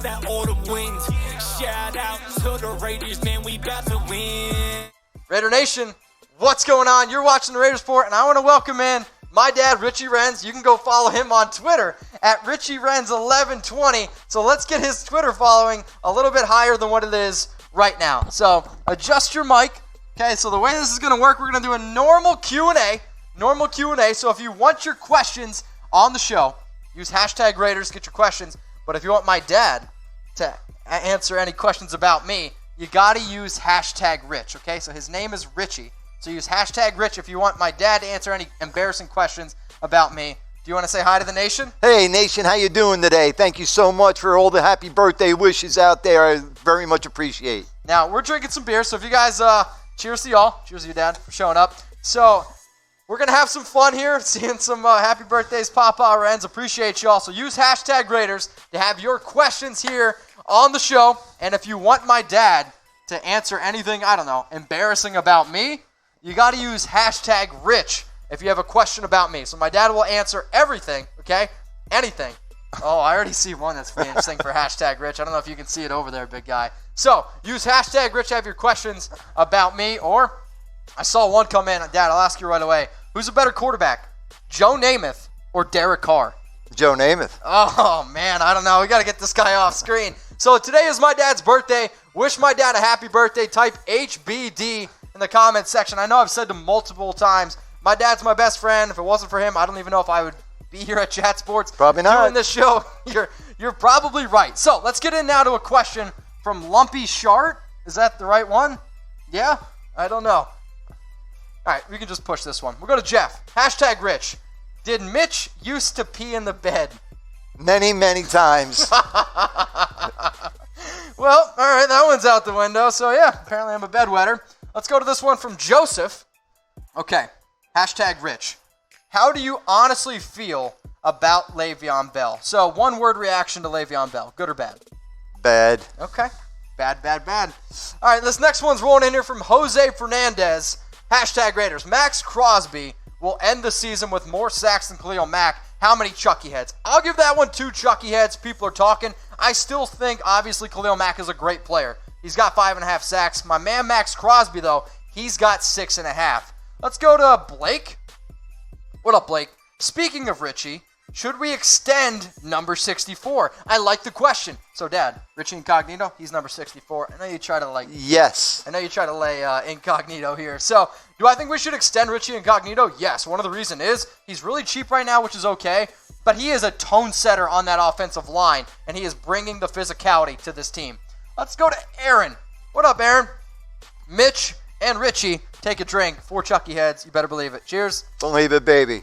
that autumn wind. Shout out to the Raiders, man, we about to win. Raider Nation, what's going on? You're watching the Raiders Report, and I want to welcome in my dad, Richie Renz. You can go follow him on Twitter at RichieRenz1120. So let's get his Twitter following a little bit higher than what it is right now. So adjust your mic. Okay, so the way this is going to work, we're going to do a normal Q&A. So if you want your questions on the show, use hashtag Raiders, get your questions. But if you want my dad to answer any questions about me, you got to use hashtag Rich, okay? So his name is Richie. So use hashtag Rich if you want my dad to answer any embarrassing questions about me. Do you want to say hi to the nation? Hey, nation, how you doing today? Thank you so much for all the happy birthday wishes out there. I very much appreciate. Now, we're drinking some beer, so if you guys, cheers to y'all. Cheers to your dad for showing up. So we're going to have some fun here, seeing some happy birthdays, Papa Renz. Appreciate y'all. So use hashtag Raiders to have your questions here on the show. And if you want my dad to answer anything, I don't know, embarrassing about me, you got to use hashtag Rich if you have a question about me. So my dad will answer everything, okay? Anything. Oh, I already see one that's pretty interesting for hashtag Rich. I don't know if you can see it over there, big guy. So use hashtag Rich to have your questions about me. Or I saw one come in. Dad, I'll ask you right away. Who's a better quarterback, Joe Namath or Derek Carr? Joe Namath. Oh, man, I don't know. We got to get this guy off screen. So today is my dad's birthday. Wish my dad a happy birthday. Type HBD in the comments section. I know I've said to multiple times, my dad's my best friend. If it wasn't for him, I don't even know if I would be here at Chat Sports. Probably not. Doing this show. You're probably right. So let's get in now to a question from Lumpy Shart. Is that the right one? Yeah? I don't know. All right, we can just push this one. We'll go to Jeff. Hashtag Rich. Did Mitch used to pee in the bed? Many, many times. Well, all right, that one's out the window. So, yeah, apparently I'm a bedwetter. Let's go to this one from Joseph. Okay, hashtag Rich. How do you honestly feel about Le'Veon Bell? So, one-word reaction to Le'Veon Bell. Good or bad? Bad. Okay. Bad. All right, this next one's rolling in here from Jose Fernandez. Hashtag Raiders. Maxx Crosby will end the season with more sacks than Khalil Mack. How many Chucky heads? I'll give that one 2 Chucky heads. People are talking. I still think, obviously, Khalil Mack is a great player. He's got 5.5 sacks. My man Maxx Crosby, though, he's got 6.5. Let's go to Blake. What up, Blake? Speaking of Richie, should we extend number 64? I like the question. So, Dad, Richie Incognito, he's number 64. I know you try to Yes. I know you try to lay Incognito here. So, do I think we should extend Richie Incognito? Yes. One of the reasons is he's really cheap right now, which is okay. But he is a tone setter on that offensive line, and he is bringing the physicality to this team. Let's go to Aaron. What up, Aaron? Mitch and Richie, take a drink. 4 Chucky heads. You better believe it. Cheers. Believe it, baby.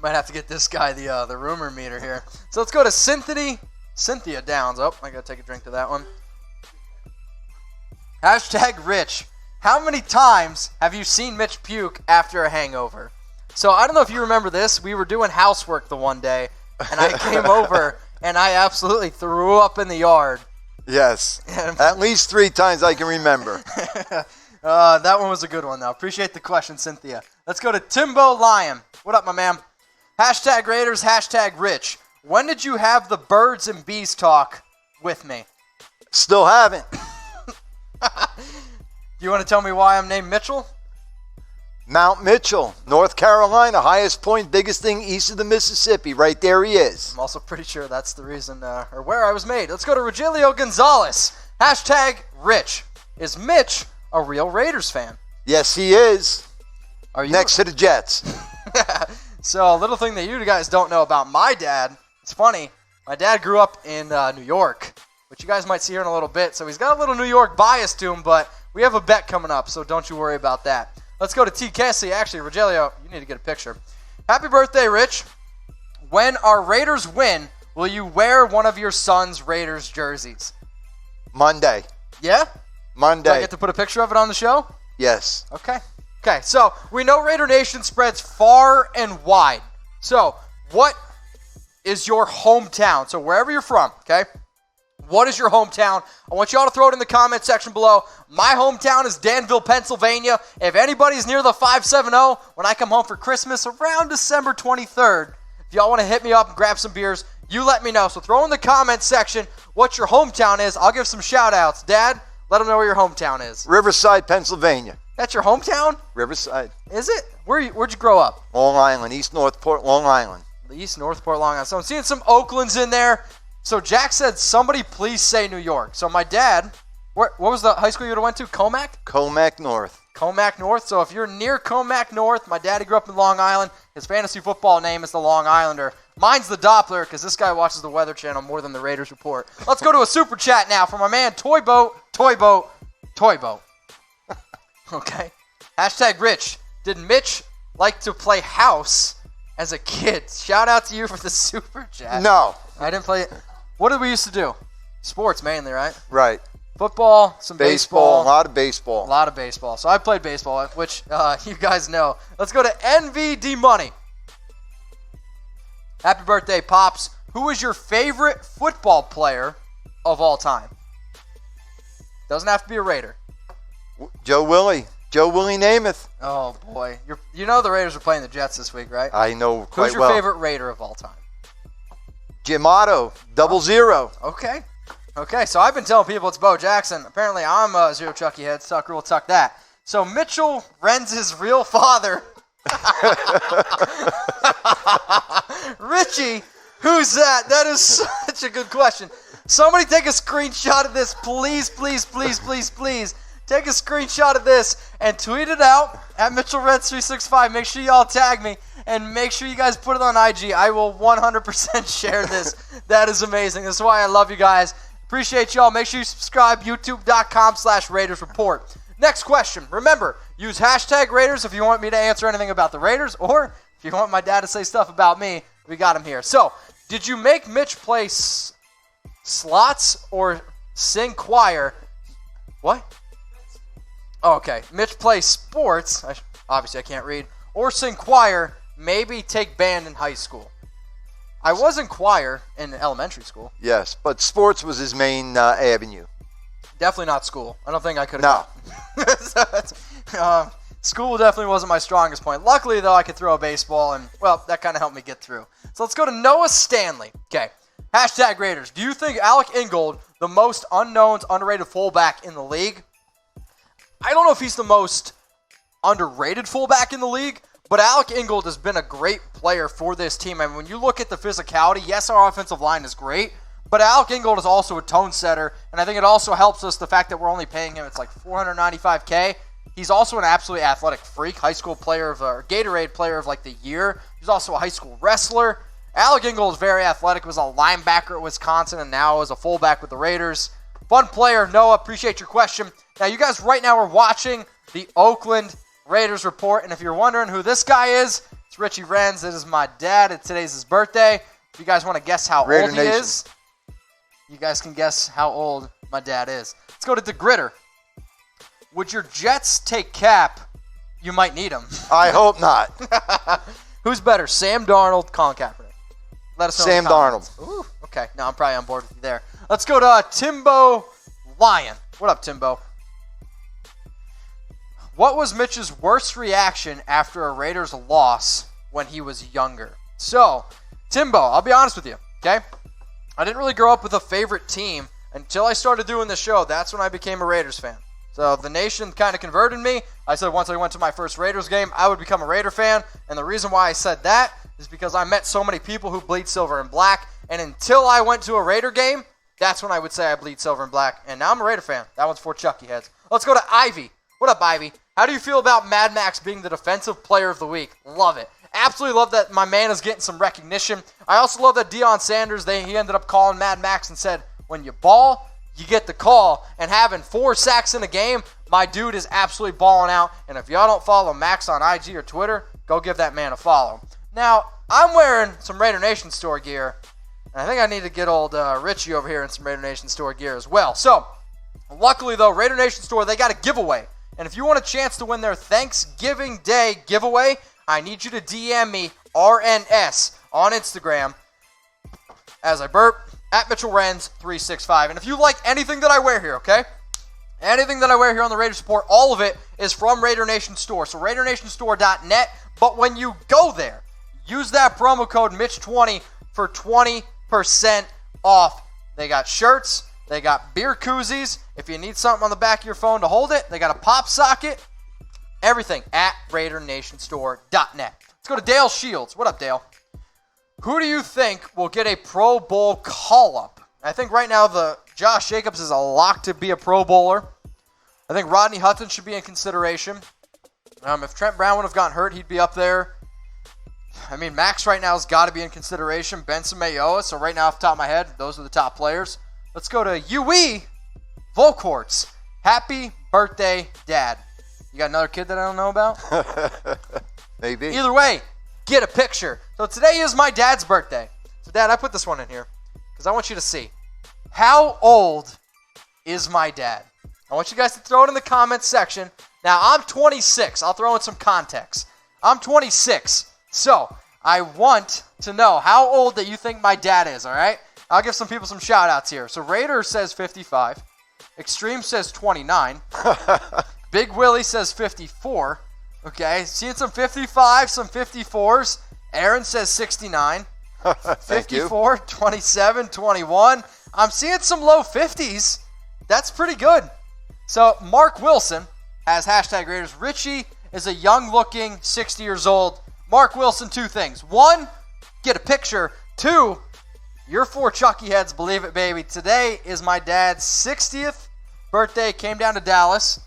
Might have to get this guy the rumor meter here. So let's go to Cynthia Downs. Oh, I got to take a drink to that one. Hashtag Rich. How many times have you seen Mitch puke after a hangover? So I don't know if you remember this. We were doing housework the one day, and I came over, and I absolutely threw up in the yard. Yes. At least 3 times I can remember. That one was a good one, though. Appreciate the question, Cynthia. Let's go to Timbo Lion. What up, my man? Hashtag Raiders, hashtag Rich. When did you have the birds and bees talk with me? Still haven't. You want to tell me why I'm named Mitchell? Mount Mitchell, North Carolina, highest point, biggest thing east of the Mississippi. Right there he is. I'm also pretty sure that's the reason, or where I was made. Let's go to Rogelio Gonzalez. Hashtag Rich. Is Mitch a real Raiders fan? Yes, he is. Are you next to the Jets? So, a little thing that you guys don't know about my dad. It's funny. My dad grew up in New York, which you guys might see here in a little bit. So, he's got a little New York bias to him, but we have a bet coming up, so don't you worry about that. Let's go to T. Cassie. Actually, Rogelio, you need to get a picture. Happy birthday, Rich. When our Raiders win, will you wear one of your son's Raiders jerseys? Monday. Yeah? Monday. Do I get to put a picture of it on the show? Yes. Okay, so we know Raider Nation spreads far and wide. So what is your hometown? So wherever you're from, okay? What is your hometown? I want you all to throw it in the comment section below. My hometown is Danville, Pennsylvania. If anybody's near the 570 when I come home for Christmas around December 23rd, if y'all want to hit me up and grab some beers, You let me know. So throw in the comment section what your hometown is. I'll give some shout-outs. Dad, let them know where your hometown is. Riverside, Pennsylvania. That's your hometown? Riverside. Is it? Where'd you grow up? Long Island, East Northport, Long Island. East Northport, Long Island. So I'm seeing some Oaklands in there. So Jack said, somebody please say New York. So my dad, what was the high school you would have went to? Comac? Comac North. Comac North. So if you're near Comac North, my daddy grew up in Long Island. His fantasy football name is the Long Islander. Mine's the Doppler because this guy watches the Weather Channel more than the Raiders Report. Let's go to a super chat now from my man Toy Boat. Okay. Hashtag Rich. Did Mitch like to play house as a kid? Shout out to you for the super chat. No. I didn't play it. What did we used to do? Sports mainly, right? Right. Football, some Baseball, a lot of baseball. A lot of baseball. So I played baseball, which you guys know. Let's go to NVD Money. Happy birthday, Pops. Who is your favorite football player of all time? Doesn't have to be a Raider. Joe Willie Namath. Oh, boy. You know the Raiders are playing the Jets this week, right? I know quite well. Who's your favorite Raider of all time? Jim Otto, 00. Okay, so I've been telling people it's Bo Jackson. Apparently I'm a Zero Chucky head. Tucker will tuck that. So Mitchell Renz's real father, Richie, who's that? That is such a good question. Somebody take a screenshot of this. Please, please, please, please, please. Take a screenshot of this and tweet it out at Mitchell Renz 365. Make sure y'all tag me and make sure you guys put it on IG. I will 100% share this. That is amazing. That's why I love you guys. Appreciate y'all. Make sure you subscribe. YouTube.com/Raiders Report. Next question. Remember, use hashtag Raiders if you want me to answer anything about the Raiders, or if you want my dad to say stuff about me, we got him here. So, did you make Mitch play slots or sing choir? What? Oh, okay. Mitch plays sports. Obviously, I can't read. Or sing choir. Maybe take band in high school. I was in choir in elementary school. Yes, but sports was his main avenue. Definitely not school. I don't think I could have. No. School definitely wasn't my strongest point. Luckily, though, I could throw a baseball, and, well, that kind of helped me get through. So let's go to Noah Stanley. Okay. Hashtag Raiders. Do you think Alec Ingold, the most unknown, underrated fullback in the league? I don't know if he's the most underrated fullback in the league, but Alec Ingold has been a great player for this team. I mean, when you look at the physicality, yes, our offensive line is great, but Alec Ingold is also a tone setter, and I think it also helps us the fact that we're only paying him, it's like $495K. He's also an absolutely athletic freak, high school player of, or Gatorade player of like the year. He's also a high school wrestler. Alec Ingold is very athletic, was a linebacker at Wisconsin, and now is a fullback with the Raiders. Fun player, Noah, appreciate your question. Now, you guys right now are watching the Oakland Raiders Report, and if you're wondering who this guy is, it's Richie Renz. This is my dad, and today's his birthday. If you guys want to guess how Raider old he Nation. is, you guys can guess how old my dad is. Let's go to the Gritter. Would your Jets take Cap? You might need him. I hope not. Who's better, Sam Darnold, Colin Kaepernick? Let us know. Sam Darnold. Ooh, okay. No, I'm probably on board with you there. Let's go to Timbo Lyon. What up, Timbo? What was Mitch's worst reaction after a Raiders loss when he was younger? So, Timbo, I'll be honest with you, okay? I didn't really grow up with a favorite team until I started doing the show. That's when I became a Raiders fan. So the nation kind of converted me. I said once I went to my first Raiders game, I would become a Raider fan. And the reason why I said that is because I met so many people who bleed silver and black. And until I went to a Raider game, that's when I would say I bleed silver and black. And now I'm a Raider fan. That one's for Chucky heads. Let's go to Ivy. What up, Ivy? How do you feel about Mad Max being the Defensive Player of the Week? Love it. Absolutely love that my man is getting some recognition. I also love that Deion Sanders, he ended up calling Mad Max and said, when you ball, you get the call. And having 4 sacks in a game, my dude is absolutely balling out. And if y'all don't follow Max on IG or Twitter, go give that man a follow. Now, I'm wearing some Raider Nation store gear. And I think I need to get old Richie over here in some Raider Nation store gear as well. So, luckily though, Raider Nation store, they got a giveaway. And if you want a chance to win their Thanksgiving Day giveaway, I need you to DM me RNS on Instagram as I burp at Mitchell Renz 365. And if you like anything that I wear here, okay? Anything that I wear here on the Raiders Report, all of it is from Raider Nation Store. So RaiderNationStore.net. But when you go there, use that promo code Mitch20 for 20% 50% off. They got shirts. They got beer koozies. If you need something on the back of your phone to hold it, they got a pop socket. Everything at RaiderNationStore.net. Let's go to Dale Shields. What up, Dale? Who do you think will get a Pro Bowl call-up? I think right now the Josh Jacobs is a lock to be a Pro Bowler. I think Rodney Hudson should be in consideration. If Trent Brown would have gotten hurt, he'd be up there. I mean, Maxx right now has got to be in consideration. Benson Mayoa. So right now, off the top of my head, those are the top players. Let's go to UE Volkorts. Happy birthday, Dad. You got another kid that I don't know about? Maybe. Either way, get a picture. So today is my dad's birthday. So, Dad, I put this one in here because I want you to see. How old is my dad? I want you guys to throw it in the comments section. Now, I'm 26. I'll throw in some context. I'm 26. So, I want to know how old that you think my dad is, all right? I'll give some people some shout-outs here. So, Raider says 55. Extreme says 29. Big Willie says 54. Okay, seeing some 55, some 54s. Aaron says 69. 54, 27, 21. I'm seeing some low 50s. That's pretty good. So, Mark Wilson has hashtag Raiders. Richie is a young-looking 60 years old. Mark Wilson, two things. One, get a picture. Two, you're four Chucky heads, believe it, baby. Today is my dad's 60th birthday. Came down to Dallas.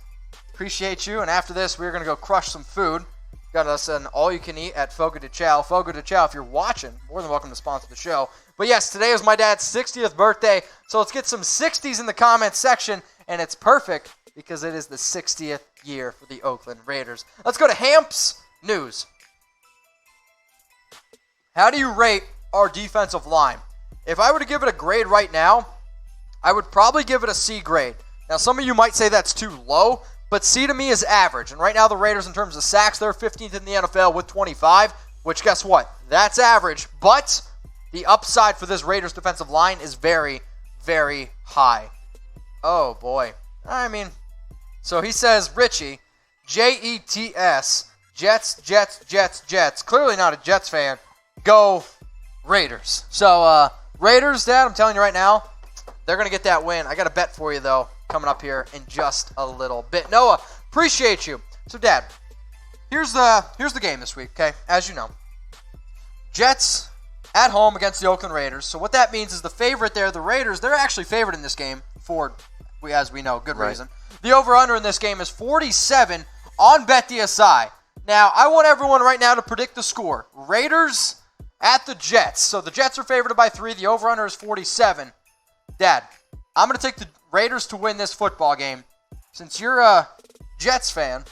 Appreciate you. And after this, we're going to go crush some food. Got us an all-you-can-eat at Fogo de Chao. Fogo de Chao, if you're watching, more than welcome to sponsor the show. But yes, today is my dad's 60th birthday. So let's get some 60s in the comments section. And it's perfect because it is the 60th year for the Oakland Raiders. Let's go to Hamps News. How do you rate our defensive line? If I were to give it a grade right now, I would probably give it a C grade. Now, some of you might say that's too low, but C to me is average. And right now, the Raiders, in terms of sacks, they're 15th in the NFL with 25, which guess what? That's average. But the upside for this Raiders defensive line is very, very high. Oh, boy. I mean, so he says, Richie, Jets, Jets, Jets, Jets, Jets. Clearly not a Jets fan. Go Raiders. So, Raiders, Dad, I'm telling you right now, they're going to get that win. I got a bet for you, though, coming up here in just a little bit. Noah, appreciate you. So, Dad, here's the game this week, okay? As you know, Jets at home against the Oakland Raiders. So what that means is the favorite there, the Raiders, they're actually favored in this game for, as we know, good reason. The over-under in this game is 47 on BetDSI. Now, I want everyone right now to predict the score. Raiders at the Jets. So the Jets are favored by 3. The over-under is 47. Dad, I'm going to take the Raiders to win this football game. Since you're a Jets fan,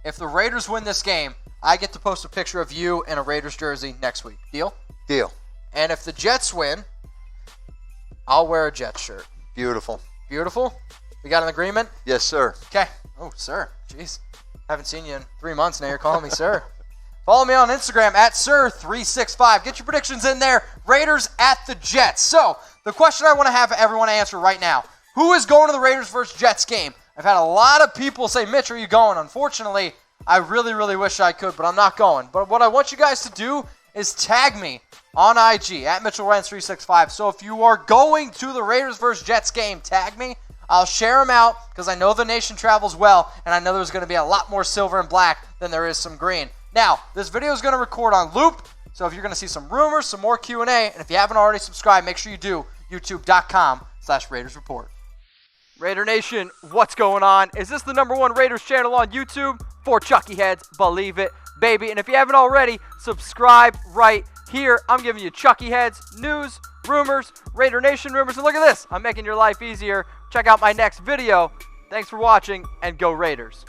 if the Raiders win this game, I get to post a picture of you in a Raiders jersey next week. Deal? Deal. And if the Jets win, I'll wear a Jets shirt. Beautiful. Beautiful? We got an agreement? Yes, sir. Okay. Oh, sir. Jeez. Haven't seen you in 3 months now. You're calling me sir. Follow me on Instagram at sir365. Get your predictions in there. Raiders at the Jets. So, the question I want to have everyone answer right now. Who is going to the Raiders versus Jets game? I've had a lot of people say, Mitch, are you going? Unfortunately, I really, really wish I could, but I'm not going. But what I want you guys to do is tag me on IG at Mitchell Renz 365. So if you are going to the Raiders versus Jets game, tag me. I'll share them out because I know the nation travels well, and I know there's going to be a lot more silver and black than there is some green. Now, this video is going to record on loop, so if you're going to see some rumors, some more Q&A, and if you haven't already subscribed, make sure you do, youtube.com/Raiders Report. Raider Nation, what's going on? Is this the #1 Raiders channel on YouTube? For Chucky heads, believe it, baby. And if you haven't already, subscribe right here. I'm giving you Chucky heads, news, rumors, Raider Nation rumors. And look at this. I'm making your life easier. Check out my next video. Thanks for watching, and go Raiders.